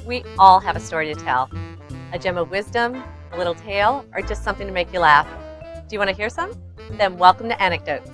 We all have a story to tell. A gem of wisdom, a little tale, or just something to make you laugh. Do you want to hear some? Then welcome to Anecdotes.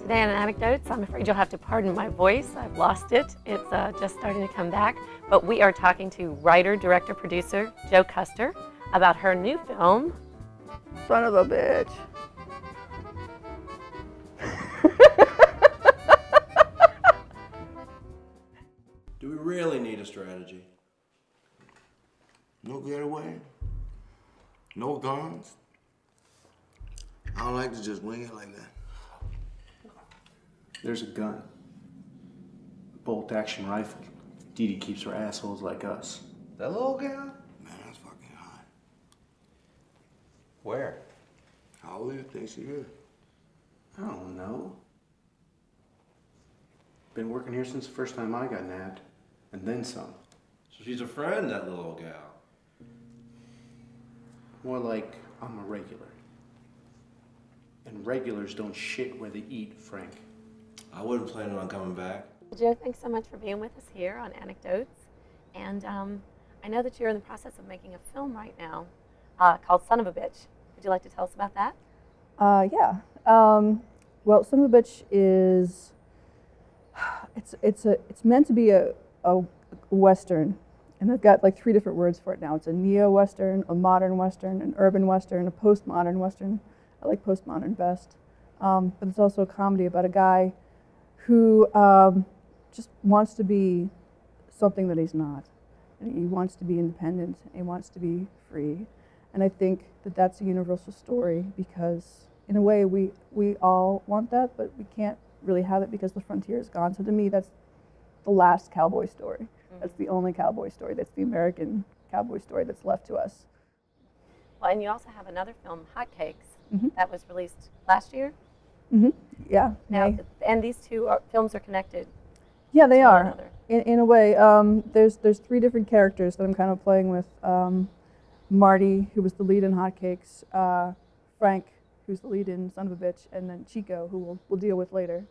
Today on Anecdotes, I'm afraid you'll have to pardon my voice. I've lost it. It's just starting to come back. But we are talking to writer, director, producer Jo Custer about her new film, Sonuvabitch. Do we really need a strategy? No getaway, no guns. I don't like to just wing it like that. There's a gun. A bolt-action rifle. Dee Dee keeps her assholes like us. That little gal? Man, that's fucking hot. Where? How old do you think she is? I don't know. Been working here since the first time I got nabbed. And then some. So she's a friend, that little gal. More like I'm a regular. And regulars don't shit where they eat, Frank. I wouldn't plan on coming back. Jo, thanks so much for being with us here on Anecdotes. And I know that you're in the process of making a film right now called Sonuvabitch. Would you like to tell us about that? Yeah. Well, Sonuvabitch is it's meant to be a Western, and they've got like 3 different words for it now. It's a neo-Western, a modern Western, an urban Western, a postmodern Western. I like postmodern best. But it's also a comedy about a guy who just wants to be something that he's not. And he wants to be independent, and he wants to be free. And I think that that's a universal story because, in a way, we all want that, but we can't really have it because the frontier is gone. So to me, that's the last cowboy story. Mm-hmm. That's the only cowboy story. That's the American cowboy story that's left to us. Well, and you also have another film, Hotcakes, Mm-hmm. that was released last year. Mm-hmm. Yeah. Now, and these two films are connected. Yeah, they are. Another. In a way, there's 3 different characters that I'm kind of playing with. Marty, who was the lead in Hotcakes, Frank, who's the lead in Sonuvabitch, and then Chico, who we'll deal with later.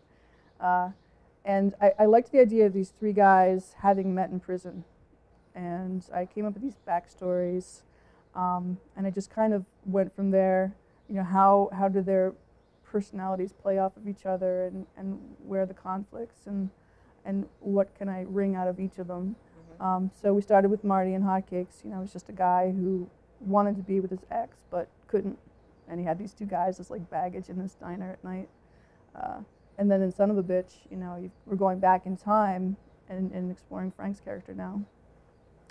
And I liked the idea of these 3 guys having met in prison. And I came up with these backstories, and I just kind of went from there. You know, how do their personalities play off of each other, and where are the conflicts, and what can I wring out of each of them. Mm-hmm. So we started with Marty and Hotcakes. You know, he's just a guy who wanted to be with his ex but couldn't, and he had these 2 guys as like baggage in this diner at night. And then in Sonuvabitch, you know, we're going back in time and exploring Frank's character now,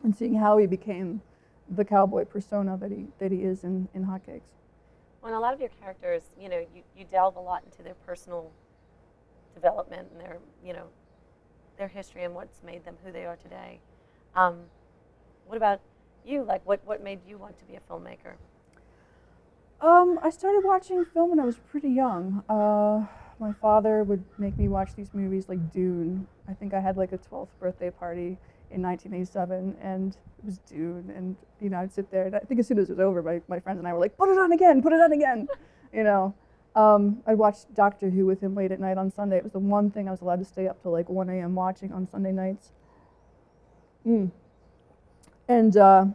and seeing how he became the cowboy persona that he is in Hotcakes. Well, and a lot of your characters, you know, you delve a lot into their personal development and their, you know, their history and what's made them who they are today. What about you? Like, what made you want to be a filmmaker? I started watching film when I was pretty young. My father would make me watch these movies like Dune. I think I had like a 12th birthday party in 1987, and it was Dune, and you know, I'd sit there, and I think as soon as it was over, my friends and I were like, put it on again, you know. I'd watch Doctor Who with him late at night on Sunday. It was the one thing I was allowed to stay up till like 1 a.m. watching on Sunday nights. And I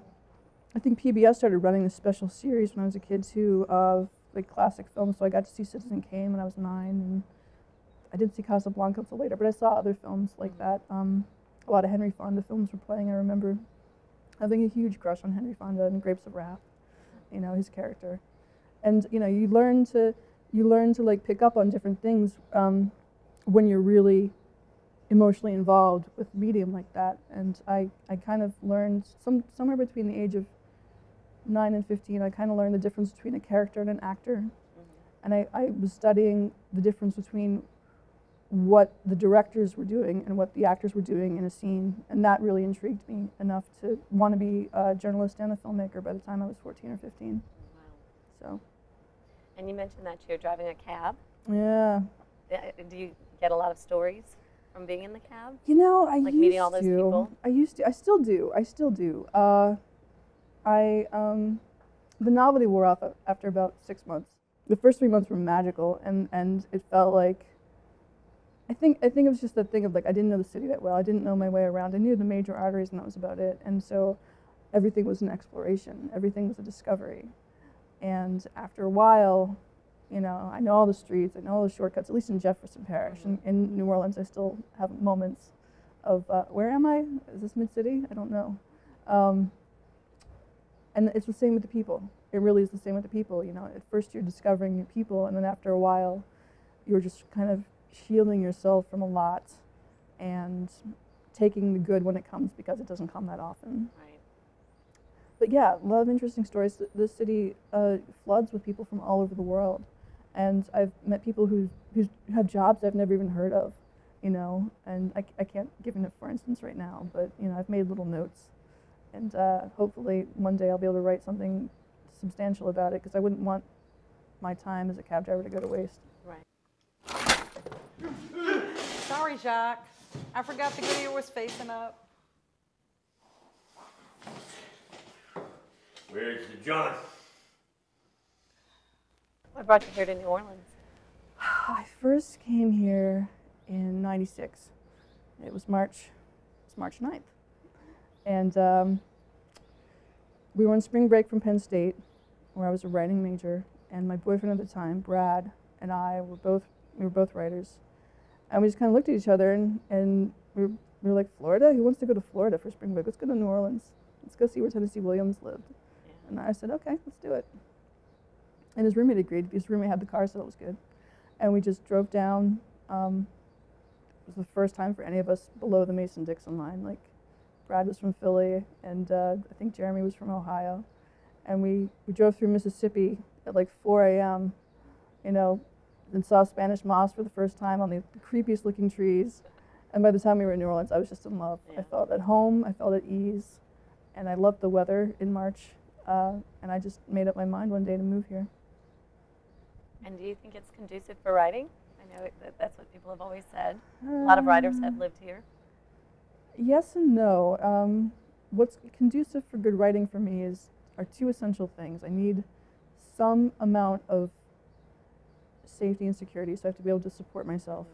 think PBS started running this special series when I was a kid too, of like classic films, so I got to see Citizen Kane when I was 9, and I didn't see Casablanca until later, but I saw other films like that. A lot of Henry Fonda films were playing. I remember having a huge crush on Henry Fonda and Grapes of Wrath, you know, his character. And you know, you learn to like pick up on different things when you're really emotionally involved with medium like that. And I kind of learned somewhere between the age of 9 and 15, I kind of learned the difference between a character and an actor. Mm-hmm. And I was studying the difference between what the directors were doing and what the actors were doing in a scene, and that really intrigued me enough to want to be a journalist and a filmmaker by the time I was 14 or 15. Wow. So. And you mentioned that you're driving a cab. Yeah. Do you get a lot of stories? from being in the cab? You know, I Like used meeting all those to. people? I used to. I still do. I still do. The novelty wore off after about 6 months. The first 3 months were magical, and it felt like. I think it was just that thing of like I didn't know the city that well. I didn't know my way around. I knew the major arteries, and that was about it. And so, everything was an exploration. Everything was a discovery. And after a while, you know, I know all the streets. I know all the shortcuts. At least in Jefferson Parish, and in New Orleans, I still have moments of where am I? Is this mid-city? I don't know. And it's the same with the people. It really is the same with the people. You know, at first you're discovering new people, and then after a while, you're just kind of shielding yourself from a lot and taking the good when it comes because it doesn't come that often. Right. But yeah, a lot of interesting stories. This city floods with people from all over the world, and I've met people who have jobs I've never even heard of. You know, and I can't give it for instance right now, but you know, I've made little notes, and hopefully one day I'll be able to write something substantial about it because I wouldn't want my time as a cab driver to go to waste. Right. Sorry, Jacques. I forgot the Goodyear was facing up. Where's the John? What brought you here to New Orleans? I first came here in '96. It was March 9th. And we were on spring break from Penn State, where I was a writing major, and my boyfriend at the time, Brad, and I were both writers. And we just kind of looked at each other and we were like, Florida? Who wants to go to Florida for spring break? Let's go to New Orleans. Let's go see where Tennessee Williams lived. Yeah. And I said, okay, let's do it. And his roommate agreed. His roommate had the car, so it was good. And we just drove down. It was the first time for any of us below the Mason-Dixon line. Like, Brad was from Philly, and I think Jeremy was from Ohio. And we drove through Mississippi at like 4 a.m., you know, and saw Spanish moss for the first time on the creepiest looking trees. And by the time we were in New Orleans, I was just in love. Yeah. I felt at home, I felt at ease, and I loved the weather in March. And I just made up my mind one day to move here. And do you think it's conducive for writing? I know that's what people have always said. A lot of writers have lived here. Yes and no. What's conducive for good writing for me are two essential things. I need some amount of safety and security, so I have to be able to support myself.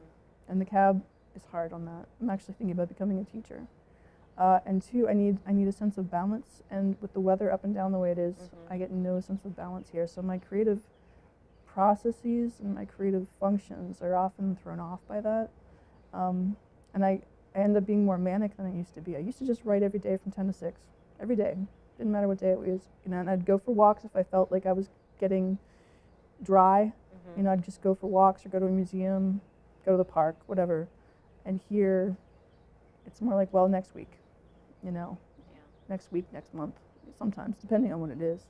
And the cab is hard on that. I'm actually thinking about becoming a teacher. And two, I need a sense of balance. And with the weather up and down the way it is, I get no sense of balance here. So my creative processes and my creative functions are often thrown off by that. And I end up being more manic than I used to be. I used to just write every day from 10 to 6, every day. Didn't matter what day it was. You know, and I'd go for walks if I felt like I was getting dry. You know, I'd just go for walks or go to a museum, go to the park, whatever. And here, it's more like, well, next week, you know, next week, next month, sometimes, depending on what it is.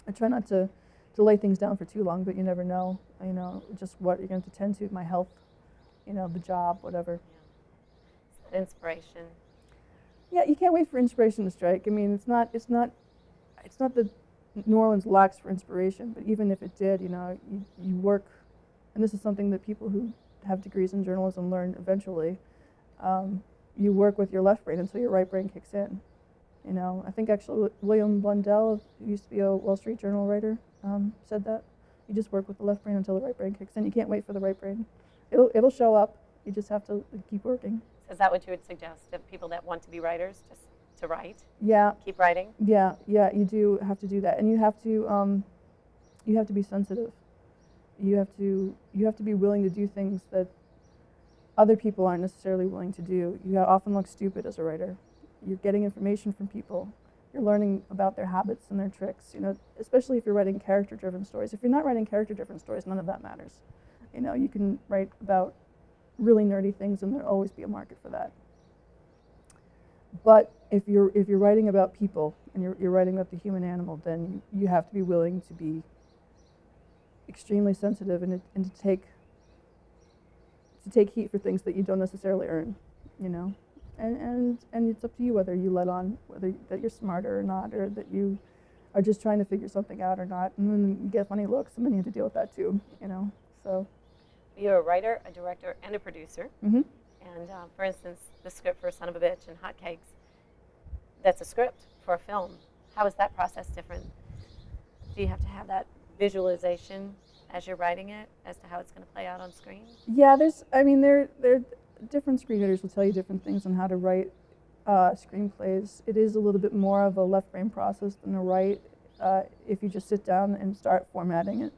I try not to lay things down for too long, but you never know, you know, just what you're going to tend to, my health, you know, the job, whatever. Yeah. Inspiration. Yeah, you can't wait for inspiration to strike. I mean, it's not that New Orleans lacks for inspiration, but even if it did, you know, you work, and this is something that people who have degrees in journalism learn eventually, you work with your left brain until your right brain kicks in. You know, I think actually William Blundell, who used to be a Wall Street Journal writer, said that. You just work with the left brain until the right brain kicks in. You can't wait for the right brain. It'll show up. You just have to keep working. So is that what you would suggest to people that want to be writers, just to write? Yeah. Keep writing? Yeah, you do have to do that. And you have to be sensitive. You have to be willing to do things that other people aren't necessarily willing to do. You often look stupid as a writer. You're getting information from people. You're learning about their habits and their tricks, you know, especially if you're writing character-driven stories. If you're not writing character-driven stories, none of that matters. You know, you can write about really nerdy things and there'll always be a market for that. But if you're writing about people and you're writing about the human animal, then you have to be willing to be extremely sensitive and to take heat for things that you don't necessarily earn, you know. And it's up to you whether you let on that you're smarter or not, or that you are just trying to figure something out or not. And then you get funny looks, and then you have to deal with that too, you know. So You're a writer, a director, and a producer. Mm-hmm. And And for instance, the script for Sonuvabitch and Hotcakes, that's a script for a film. How is that process different? Do you have to have that visualization as you're writing it as to how it's going to play out on screen? Yeah, there different screenwriters will tell you different things on how to write screenplays. It is a little bit more of a left brain process than a right if you just sit down and start formatting it.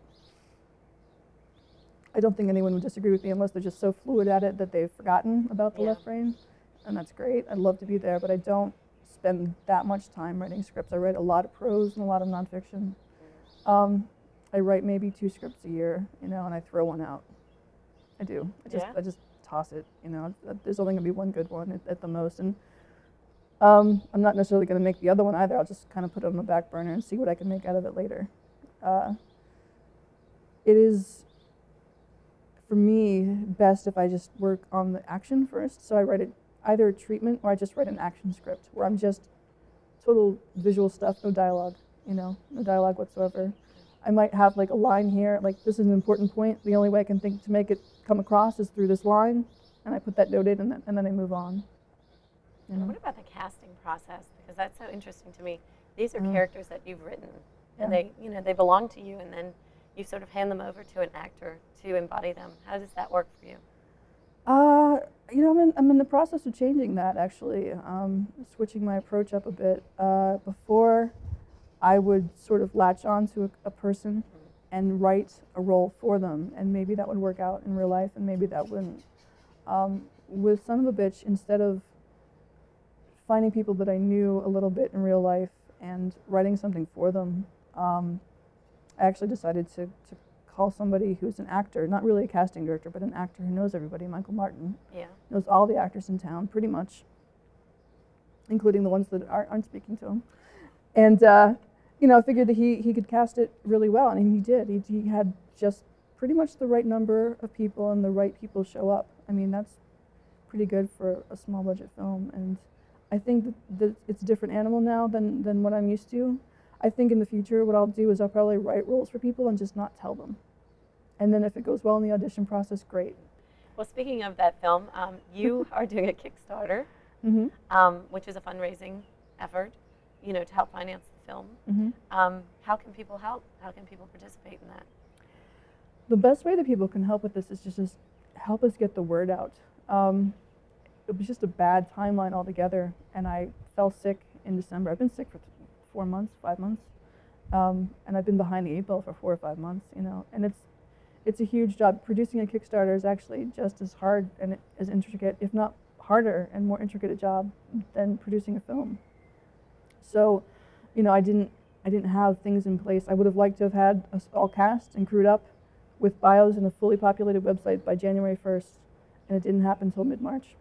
I don't think anyone would disagree with me unless they're just so fluid at it that they've forgotten about the left brain, and that's great. I'd love to be there, but I don't spend that much time writing scripts. I write a lot of prose and a lot of nonfiction. I write maybe 2 scripts a year, and I throw one out. I do. I just toss it. There's only going to be one good one at the most, and I'm not necessarily going to make the other one either. I'll just kind of put it on the back burner and see what I can make out of it later. It is, for me, best if I just work on the action first. So I write either a treatment or I just write an action script where I'm just total visual stuff, no dialogue, no dialogue whatsoever. I might have like a line here, like this is an important point. The only way I can think to make it come across is through this line, and I put that note in, and then I move on. What about the casting process? Because that's so interesting to me. These are characters that you've written, and they belong to you, and then you sort of hand them over to an actor to embody them. How does that work for you? I'm in the process of changing that, actually, switching my approach up a bit. Before, I would sort of latch on to a person and write a role for them, and maybe that would work out in real life, and maybe that wouldn't. With Sonuvabitch, instead of finding people that I knew a little bit in real life and writing something for them, I actually decided to call somebody who's an actor, not really a casting director, but an actor who knows everybody, Michael Martin. Yeah. Knows all the actors in town, pretty much, including the ones that aren't speaking to him. And, I figured that he could cast it really well, and he did. He had just pretty much the right number of people and the right people show up. I mean, that's pretty good for a small budget film, and I think that it's a different animal now than what I'm used to. I think in the future what I'll do is I'll probably write roles for people and just not tell them. And then if it goes well in the audition process, great. Well, speaking of that film, you are doing a Kickstarter, which is a fundraising effort, to help finance the film. How can people help? How can people participate in that? The best way that people can help with this is just help us get the word out. It was just a bad timeline altogether, and I fell sick in December. I've been sick for 4 months, 5 months, and I've been behind the 8 ball for 4 or 5 months, and it's a huge job. Producing a Kickstarter is actually just as hard and as intricate, if not harder and more intricate a job than producing a film. So, I didn't have things in place. I would have liked to have had us all cast and crewed up with bios and a fully populated website by January 1st, and it didn't happen until mid-March.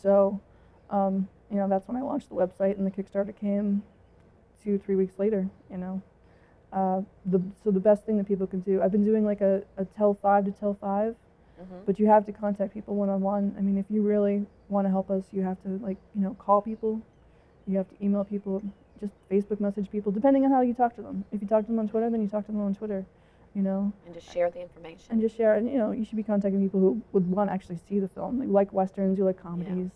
So, that's when I launched the website, and the Kickstarter came 2-3 weeks later, So the best thing that people can do, I've been doing like a tell 5 to tell 5, but you have to contact people one-on-one. I mean, if you really want to help us, you have to call people, you have to email people, just Facebook message people, depending on how you talk to them. If you talk to them on Twitter, then you talk to them on Twitter, And just share the information. And just share, and you should be contacting people who would want to actually see the film. You like Westerns, you like comedies.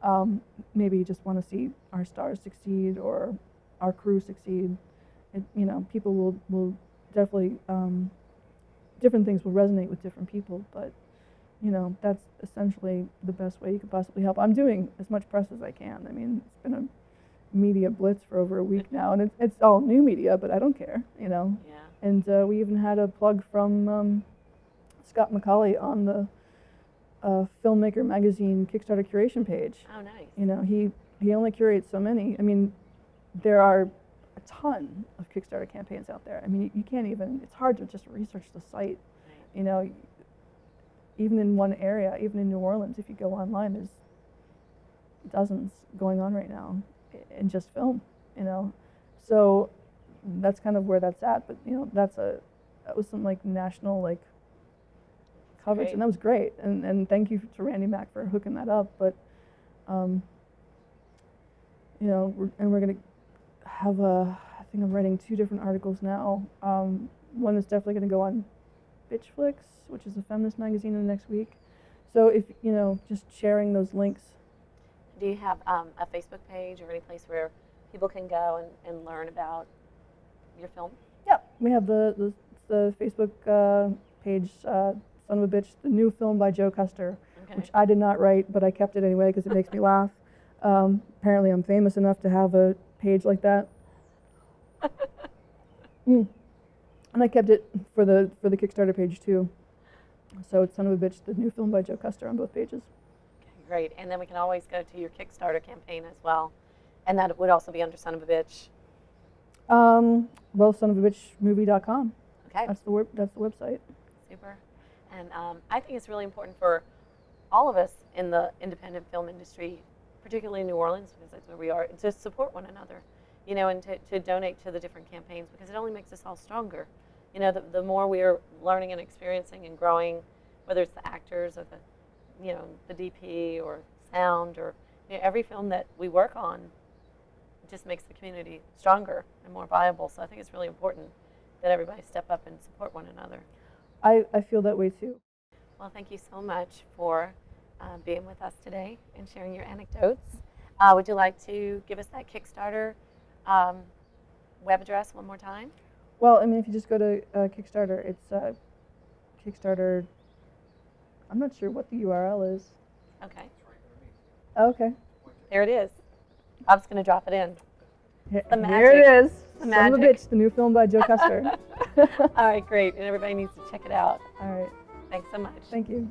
Yeah. Maybe you just want to see our stars succeed or our crew succeed. People will definitely, different things will resonate with different people, but, that's essentially the best way you could possibly help. I'm doing as much press as I can. I mean, it's been a media blitz for over a week now, and it's all new media, but I don't care, Yeah. And we even had a plug from Scott McCauley on the Filmmaker magazine Kickstarter curation page. Oh, nice. He only curates so many. I mean, there are a ton of Kickstarter campaigns out there. I mean, you can't even, it's hard to just research the site. Right. Even in one area, even in New Orleans, if you go online, there's dozens going on right now in just film, So that's kind of where that's at. But, that was some like national coverage, great. And that was great. And thank you to Randy Mack for hooking that up. But, we're going to have I think I'm writing 2 different articles now. One is definitely going to go on Bitch Flicks, which is a feminist magazine, in the next week. So if, you know, just sharing those links. Do you have a Facebook page or any place where people can go and learn about your film? Yeah, we have the Facebook page, Sonuvabitch, the new film by Joe Custer, Okay. which I did not write, but I kept it anyway because it makes me laugh. Apparently I'm famous enough to have a page like that. And I kept it for the Kickstarter page too. So it's Sonuvabitch, the new film by Joe Custer on both pages. Okay, great. And then we can always go to your Kickstarter campaign as well. And that would also be under Sonuvabitch. Well, sonuvabitchmovie.com. Okay. That's the website. Super. And I think it's really important for all of us in the independent film industry, particularly in New Orleans, because that's where we are, to support one another, you know, and to donate to the different campaigns, because it only makes us all stronger. You know, the more we're learning and experiencing and growing, whether it's the actors or the, you know, the DP or sound or, you know, every film that we work on just makes the community stronger and more viable. So I think it's really important that everybody step up and support one another. I feel that way too. Well, thank you so much for being with us today and sharing your anecdotes. Would you like to give us that Kickstarter web address one more time? Well, I mean, if you just go to Kickstarter, it's Kickstarter. I'm not sure what the URL is. Okay. Oh, okay. There it is. I'm just going to drop it in. The Here magic. it is. The Son of a magic. Bitch, the new film by Joe Custer. All right, great. And everybody needs to check it out. All right. Thanks so much. Thank you.